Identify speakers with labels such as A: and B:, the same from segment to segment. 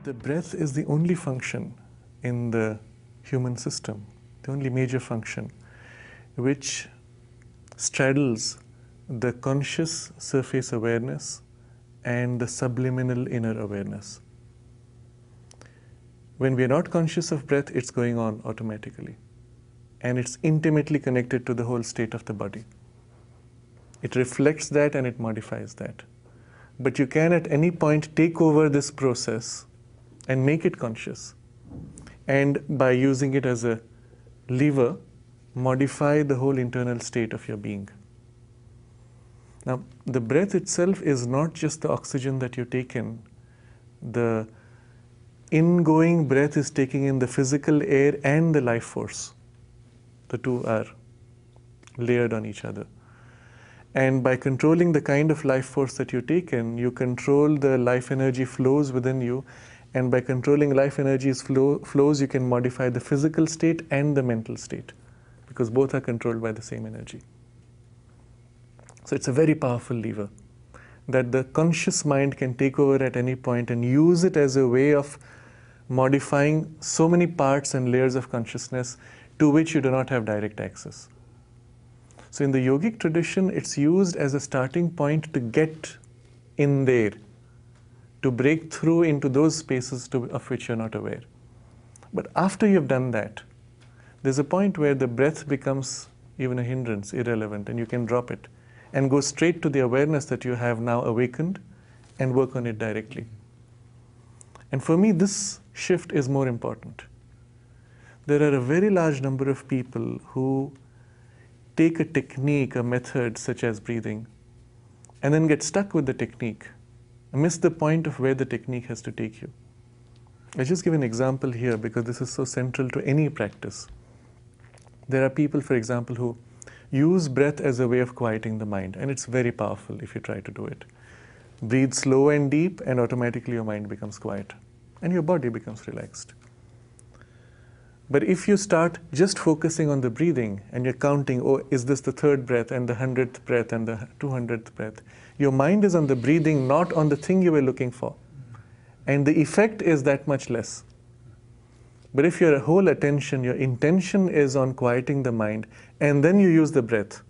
A: The breath is the only function in the human system, the only major function, which straddles the conscious surface awareness and the subliminal inner awareness. When we are not conscious of breath, it's going on automatically. And it's intimately connected to the whole state of the body. It reflects that and it modifies that. But you can at any point take over this process and make it conscious. And by using it as a lever, modify the whole internal state of your being. Now, the breath itself is not just the oxygen that you take in. The ingoing breath is taking in the physical air and the life force. The two are layered on each other. And by controlling the kind of life force that you take in, you control the life energy flows within you. And by controlling life energy's flows, you can modify the physical state and the mental state, because both are controlled by the same energy. So it's a very powerful lever that the conscious mind can take over at any point and use it as a way of modifying so many parts and layers of consciousness to which you do not have direct access. So in the yogic tradition, it's used as a starting point to get in there, to break through into those spaces of which you're not aware. But after you've done that, there's a point where the breath becomes even a hindrance, irrelevant, and you can drop it and go straight to the awareness that you have now awakened and work on it directly. And for me, this shift is more important. There are a very large number of people who take a technique, a method such as breathing, and then get stuck with the technique and miss the point of where the technique has to take you. I'll just give an example here because this is so central to any practice. There are people, for example, who use breath as a way of quieting the mind, and it's very powerful if you try to do it. Breathe slow and deep, and automatically your mind becomes quiet, and your body becomes relaxed. But if you start just focusing on the breathing, and you're counting, oh, is this the 3rd breath, and the 100th breath, and the 200th breath, your mind is on the breathing, not on the thing you were looking for. And the effect is that much less. But if your whole attention, your intention is on quieting the mind, and then you use the breath,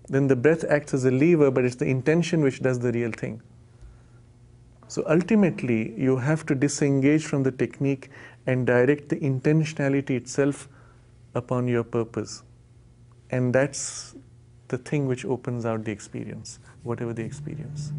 A: then the breath acts as a lever, but it's the intention which does the real thing. So ultimately, you have to disengage from the technique and direct the intentionality itself upon your purpose. And that's the thing which opens out the experience, whatever the experience.